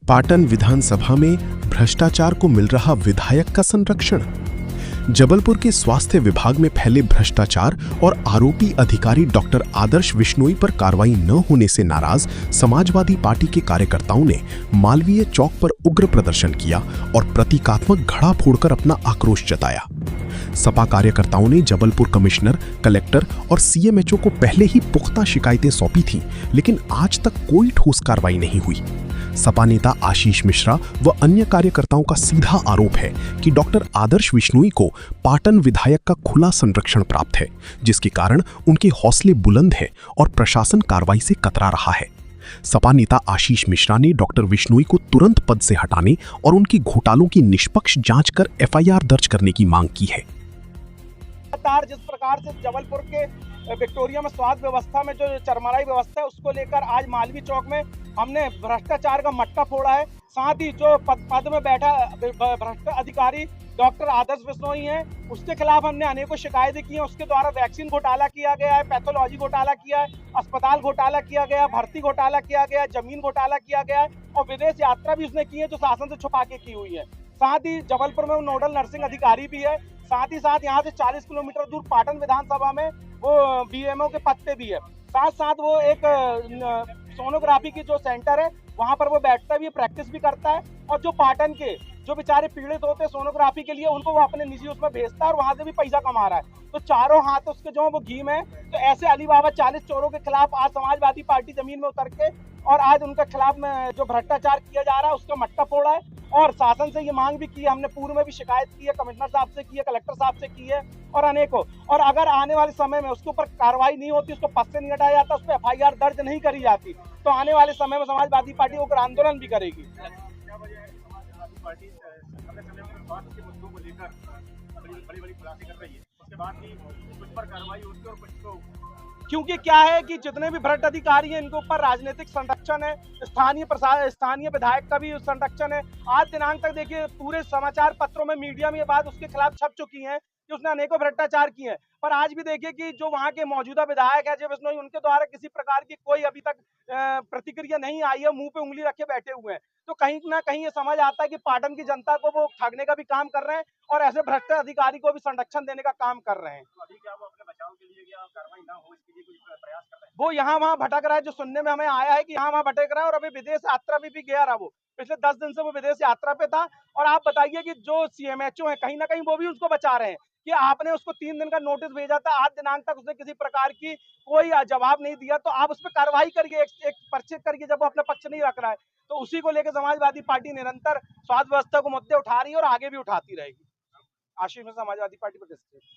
पाटन विधानसभा में भ्रष्टाचार को मिल रहा विधायक का संरक्षण। जबलपुर के स्वास्थ्य विभाग में फैले भ्रष्टाचार और आरोपी अधिकारी डॉक्टर आदर्श विश्नोई पर कार्रवाई न होने से नाराज समाजवादी पार्टी के कार्यकर्ताओं ने मालवीय चौक पर उग्र प्रदर्शन किया और प्रतीकात्मक घड़ा फोड़कर अपना आक्रोश जताया। सपा कार्यकर्ताओं ने जबलपुर कमिश्नर, कलेक्टर और सीएमएचओ को पहले ही पुख्ता शिकायतें सौंपी थीं, लेकिन आज तक कोई ठोस कार्रवाई नहीं हुई। सपा नेता आशीष मिश्रा व अन्य कार्यकर्ताओं का सीधा आरोप है कि डॉक्टर आदर्श विश्नोई को पाटन विधायक का खुला संरक्षण प्राप्त है, जिसके कारण उनके हौसले बुलंद हैं और प्रशासन कार्रवाई से कतरा रहा है। सपा नेता आशीष मिश्रा ने डॉक्टर विश्नोई को तुरंत पद से हटाने और उनकी घोटालों की निष्पक्ष जांच कर एफआईआर दर्ज करने की मांग की है। जिस प्रकार से जबलपुर के विक्टोरिया में स्वास्थ्य व्यवस्था में जो चरमराई व्यवस्था है, उसको लेकर आज मालवीय चौक में हमने भ्रष्टाचार का मटका फोड़ा है। साथ ही जो पद में बैठा भ्रष्ट अधिकारी डॉक्टर आदर्श विश्नोई है, उसके खिलाफ हमने अनेकों शिकायतें की हैं। उसके द्वारा वैक्सीन घोटाला किया गया है, पैथोलॉजी घोटाला किया है, अस्पताल घोटाला किया गया, भर्ती घोटाला किया गया, जमीन घोटाला किया गया है और विदेश यात्रा भी उसने की है जो शासन से छुपा के की हुई है। साथ ही जबलपुर में वो नोडल नर्सिंग अधिकारी भी है। साथ ही साथ यहाँ से 40 किलोमीटर दूर पाटन विधानसभा में वो बीएमओ के पद पे भी है। साथ साथ वो एक सोनोग्राफी की जो सेंटर है वहाँ पर वो बैठता भी है, प्रैक्टिस भी करता है और जो पाटन के जो बेचारे पीड़ित होते हैं सोनोग्राफी के लिए, उनको वो अपने निजी उसमें भेजता है और वहाँ से भी पैसा कमा रहा है। तो चारों हाथ उसके जो वो घी में, तो ऐसे अली बाबा 40 चोरों के खिलाफ आज समाजवादी पार्टी जमीन में उतर के और आज उनके खिलाफ में जो भ्रष्टाचार किया जा रहा है उसका मटका फोड़ा है और शासन से ये मांग भी की है। हमने पूर्व में भी शिकायत की है, कमिश्नर साहब से की है, कलेक्टर साहब से की है और अनेकों। और अगर आने वाले समय में उसके ऊपर कार्रवाई नहीं होती, उसको पद से नहीं हटाया जाता, उस पर एफआईआर दर्ज नहीं करी जाती, तो आने वाले समय में समाजवादी पार्टी उग्र आंदोलन भी करेगी। क्योंकि क्या है कि जितने भी भ्रष्ट अधिकारी हैं इनके ऊपर राजनीतिक संरक्षण है, स्थानीय विधायक का भी संरक्षण है। आज दिनांक तक देखिए पूरे समाचार पत्रों में, मीडिया में ये बात उसके खिलाफ छप चुकी है कि उसने अनेकों भ्रष्टाचार किए हैं। पर आज भी देखिए कि जो वहाँ के मौजूदा विधायक है जब विश्नोई, उनके द्वारा किसी प्रकार की कोई अभी तक प्रतिक्रिया नहीं आई है, मुंह पे उंगली रखे बैठे हुए हैं। तो कहीं ना कहीं ये समझ आता है कि पाटन की जनता को वो ठगने का भी काम कर रहे हैं और ऐसे भ्रष्ट अधिकारी को भी संरक्षण देने का काम कर रहे हैं। वो यहाँ वहाँ भटक रहा है, जो सुनने में हमें आया है कि यहाँ वहाँ भटक रहा है और अभी विदेश यात्रा भी गया रहा। वो पिछले 10 दिन से वो विदेश यात्रा पे था। और आप बताइए कि जो सीएमएचओ है कहीं ना कहीं वो भी उसको बचा रहे हैं कि आपने उसको 3 दिन का नोटिस भेजा था, आज दिनांक तक उसने किसी प्रकार की कोई जवाब नहीं दिया, तो आप उस पर कार्रवाई करिए, एक पर्चे करिए जब वो अपना पक्ष नहीं रख रहा है। तो उसी को लेकर समाजवादी पार्टी निरंतर स्वास्थ्य व्यवस्था को मुद्दे उठा रही है और आगे भी उठाती रहेगी। आशीष में समाजवादी पार्टी प्रदेश।